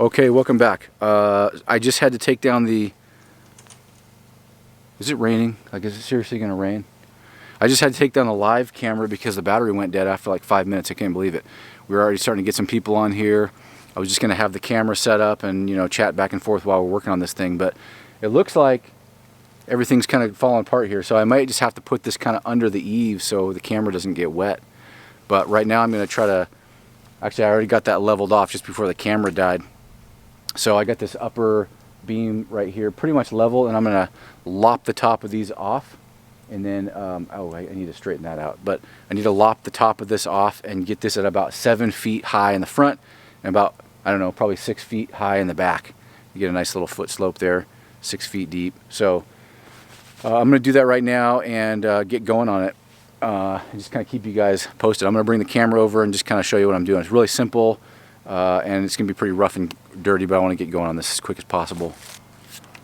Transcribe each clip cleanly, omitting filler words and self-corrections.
Okay, welcome back. I just had to take down the... Is it raining? Like, is it seriously going to rain? I just had to take down the live camera because the battery went dead after like 5 minutes. I can't believe it. We were already starting to get some people on here. I was just going to have the camera set up and, you know, chat back and forth while we're working on this thing. But it looks like everything's kind of falling apart here. So I might just have to put this kind of under the eave so the camera doesn't get wet. But right now I'm going to try to... Actually, I already got that leveled off just before the camera died. So I got this upper beam right here pretty much level, and I'm going to lop the top of these off. And then, I need to straighten that out. But I need to lop the top of this off and get this at about 7 feet high in the front and about, I don't know, probably 6 feet high in the back. You get a nice little foot slope there, 6 feet deep. So I'm going to do that right now and get going on it. And just kind of keep you guys posted. I'm going to bring the camera over and just kind of show you what I'm doing. It's really simple, and it's going to be pretty rough and dirty, but I want to get going on this as quick as possible.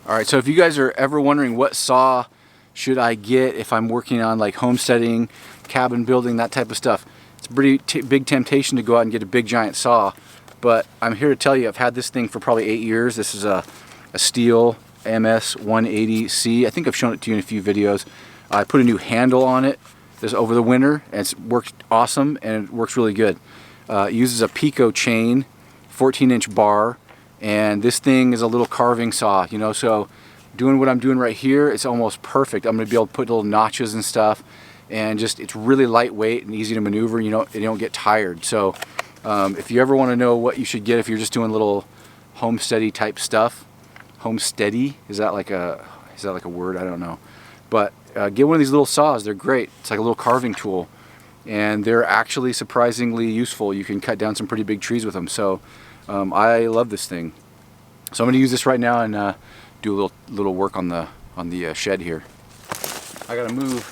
Alright, so if you guys are ever wondering what saw should I get if I'm working on like homesteading, cabin building, that type of stuff, it's a pretty big temptation to go out and get a big giant saw, but I'm here to tell you I've had this thing for probably 8 years. This is a Steel MS 180C. I think I've shown it to you in a few videos. I put a new handle on it this over the winter, and it's worked awesome, and it works really good. It uses a Pico chain, 14-inch bar, and this thing is a little carving saw, you know, so doing what I'm doing right here, it's almost perfect. I'm going to be able to put little notches and stuff, and just, it's really lightweight and easy to maneuver. You don't get tired. So if you ever want to know what you should get if you're just doing little homesteady type stuff, homesteady, is that like a word? I don't know. But get one of these little saws. They're great. It's like a little carving tool, and they're actually surprisingly useful. You can cut down some pretty big trees with them. So I love this thing. So I'm going to use this right now and do a little work on the shed here. I got to move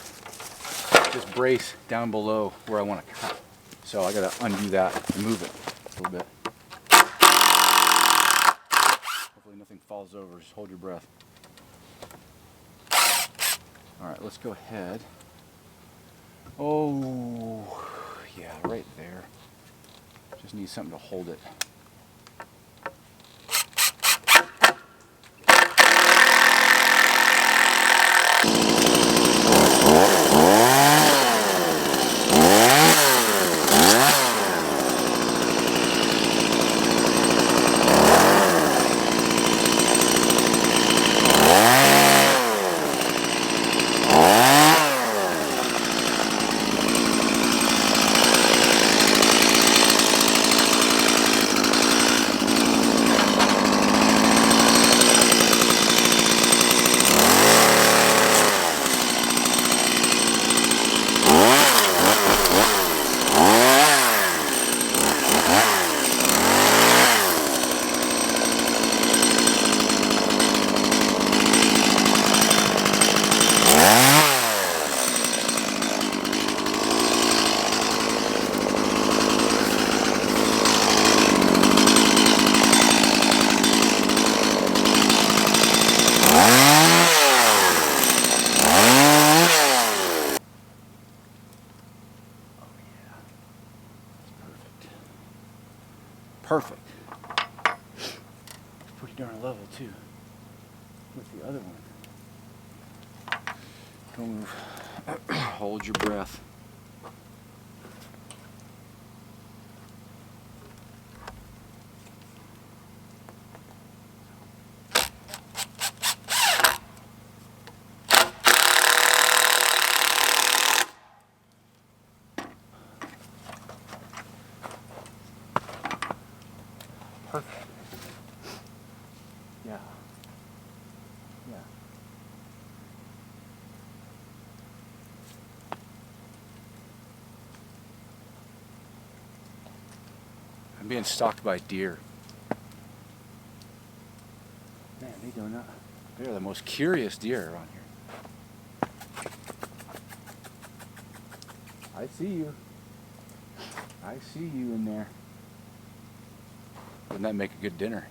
this brace down below where I want to cut. So I got to undo that and move it a little bit. Hopefully nothing falls over. Just hold your breath. Alright, let's go ahead. Oh, yeah, right there. Just need something to hold it. Perfect. Pretty darn level too with the other one. Don't move. Hold your breath. Perfect. Yeah. Yeah. I'm being stalked by deer. Man, they're the most curious deer around here. I see you. I see you in there. Wouldn't that make a good dinner?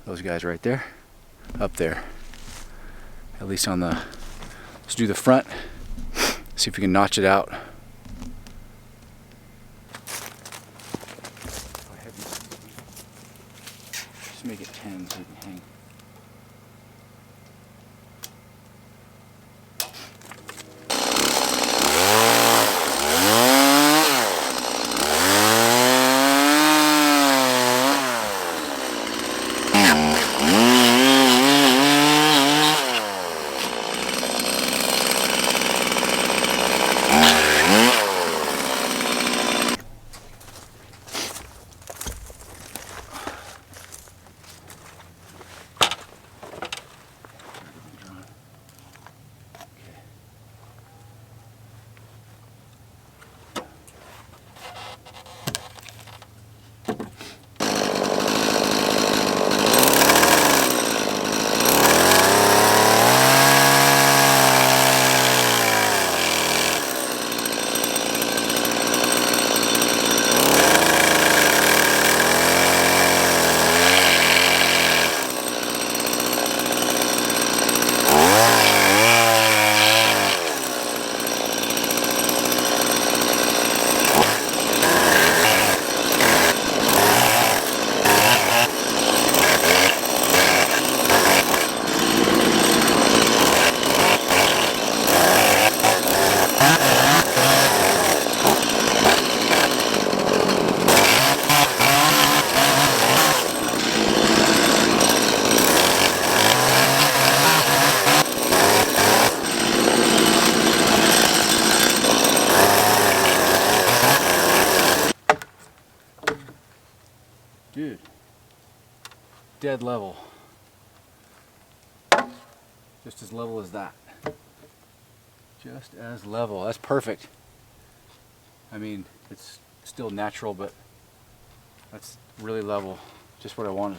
Those guys right there, up there. At least on the, let's do the front. See if we can notch it out. Just make it 10 so it can hang. Dude, dead level. Just as level as that. Just as level. That's perfect. I mean, it's still natural, but that's really level. Just what I wanted.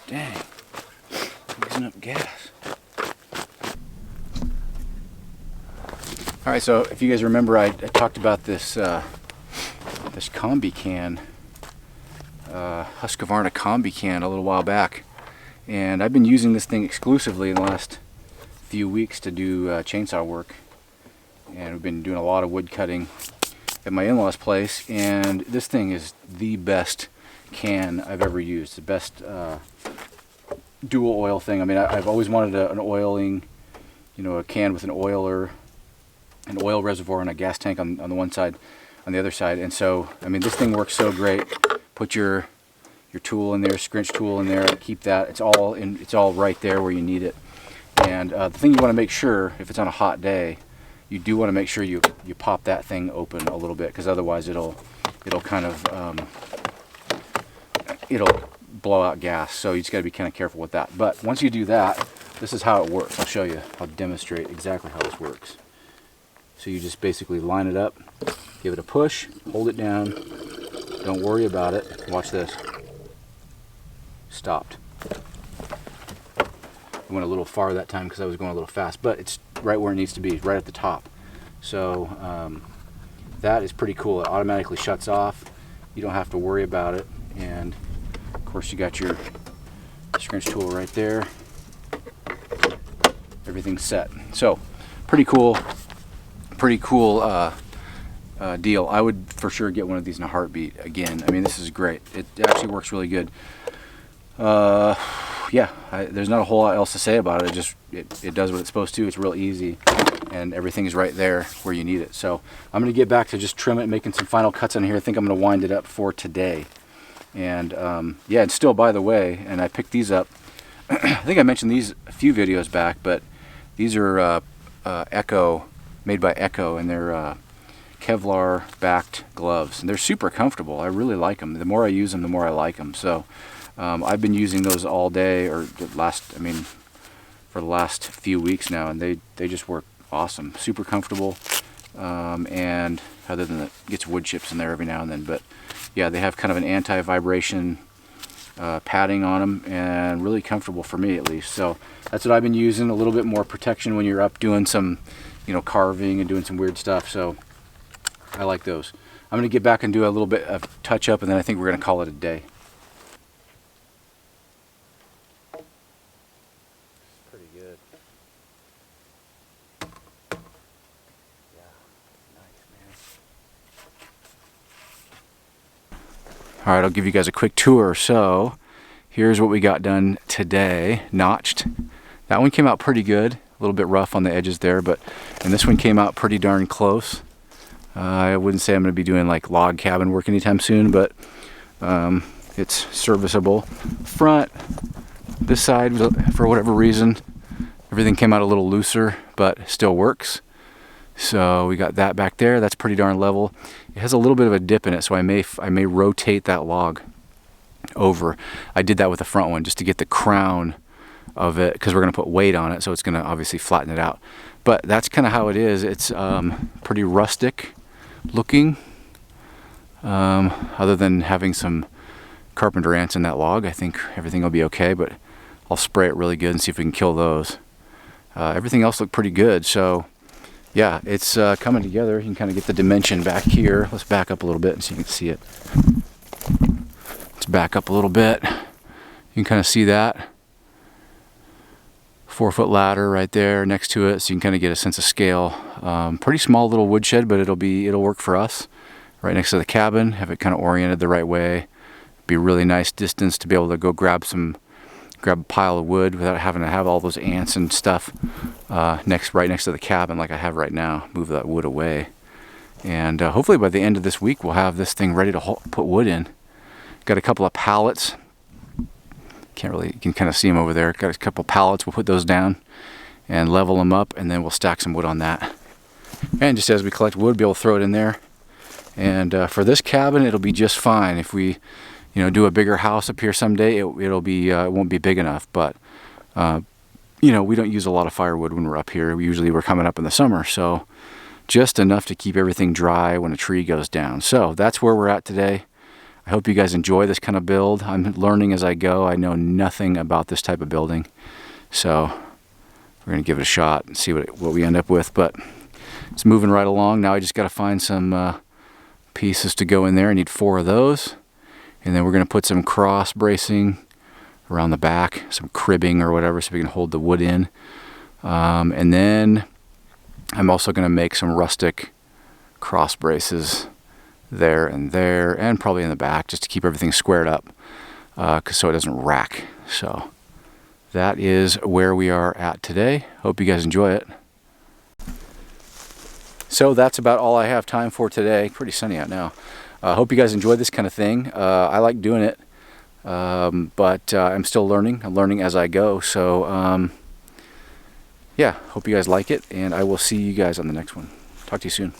Dang, using up gas. All right, so if you guys remember, I talked about this this combi can, Husqvarna combi can a little while back, and I've been using this thing exclusively in the last few weeks to do chainsaw work, and we've been doing a lot of wood cutting at my in-laws' place, and this thing is the best can I've ever used. The best dual oil thing. I mean, I've always wanted an oiling, you know, a can with an oiler, an oil reservoir and a gas tank on the one side, on the other side. And so, I mean, this thing works so great. Put your tool in there, scrunch tool in there, keep that. It's all right there where you need it. And the thing you want to make sure, if it's on a hot day, you do want to make sure you pop that thing open a little bit, because otherwise it'll kind of it'll blow out gas, so you just got to be kind of careful with that. But once you do that, this is how it works. I'll show you. I'll demonstrate exactly how this works. So you just basically line it up, give it a push, hold it down, don't worry about it. Watch this. Stopped. I went a little far that time because I was going a little fast, but it's right where it needs to be, right at the top. So that is pretty cool. It automatically shuts off. You don't have to worry about it. And of course you got your scrunch tool right there. Everything's set. So pretty cool deal. I would for sure get one of these in a heartbeat again. I mean, this is great. It actually works really good. Yeah, there's not a whole lot else to say about it. It does what it's supposed to. It's real easy, and everything's right there where you need it. So I'm going to get back to just trim it, making some final cuts on here. I think I'm going to wind it up for today. And yeah, and still, by the way, and I picked these up. I think I mentioned these a few videos back, but these are Echo, made by Echo, and they're Kevlar backed gloves, and they're super comfortable. I really like them. The more I use them, the more I like them. So I've been using those all day, or for the last few weeks now, and they just work awesome. Super comfortable, and other than it gets wood chips in there every now and then, but yeah, they have kind of an anti-vibration padding on them, and really comfortable for me at least. So that's what I've been using. A little bit more protection when you're up doing some, carving and doing some weird stuff. So I like those. I'm going to get back and do a little bit of touch up, and then I think we're going to call it a day. Pretty good. Yeah, nice, man. All right, I'll give you guys a quick tour. So here's what we got done today. Notched. That one came out pretty good. A little bit rough on the edges there, and this one came out pretty darn close. I wouldn't say I'm going to be doing like log cabin work anytime soon, but it's serviceable. Front, this side, for whatever reason, everything came out a little looser, but still works. So we got that back there. That's pretty darn level. It has a little bit of a dip in it, so I may rotate that log over. I did that with the front one just to get the crown of it, because we're going to put weight on it, so it's going to obviously flatten it out. But that's kind of how it is. It's pretty rustic looking, other than having some carpenter ants in that log. I think everything will be okay, but I'll spray it really good and see if we can kill those. Everything else looked pretty good. So yeah, it's coming together. You can kind of get the dimension back here. Let's back up a little bit so you can see it. Let's back up a little bit. You can kind of see that 4-foot ladder right there next to it, so you can kind of get a sense of scale. Pretty small little woodshed, but it'll work for us. Right next to the cabin, have it kind of oriented the right way. Be a really nice distance to be able to go grab a pile of wood without having to have all those ants and stuff right next to the cabin like I have right now. Move that wood away, and hopefully by the end of this week we'll have this thing ready to put wood in. Got a couple of pallets. You can kind of see them over there. Got a couple pallets. We'll put those down and level them up, and then we'll stack some wood on that. And just as we collect wood, be able to throw it in there. And for this cabin, it'll be just fine. If we, do a bigger house up here someday, it won't be big enough. But we don't use a lot of firewood when we're up here. We're coming up in the summer, so just enough to keep everything dry when a tree goes down. So that's where we're at today. I hope you guys enjoy this kind of build. I'm learning as I go. I know nothing about this type of building, so we're going to give it a shot and see what we end up with. But it's moving right along. Now I just got to find some pieces to go in there. I need 4 of those, and then we're going to put some cross bracing around the back, some cribbing or whatever, so we can hold the wood in. And then I'm also going to make some rustic cross braces there, and probably in the back, just to keep everything squared up, so it doesn't rack. So that is where we are at today. Hope you guys enjoy it. So that's about all I have time for today. Pretty sunny out now. Hope you guys enjoy this kind of thing. I like doing it, but I'm still learning. I'm learning as I go. So yeah, hope you guys like it, and I will see you guys on the next one. Talk to you soon.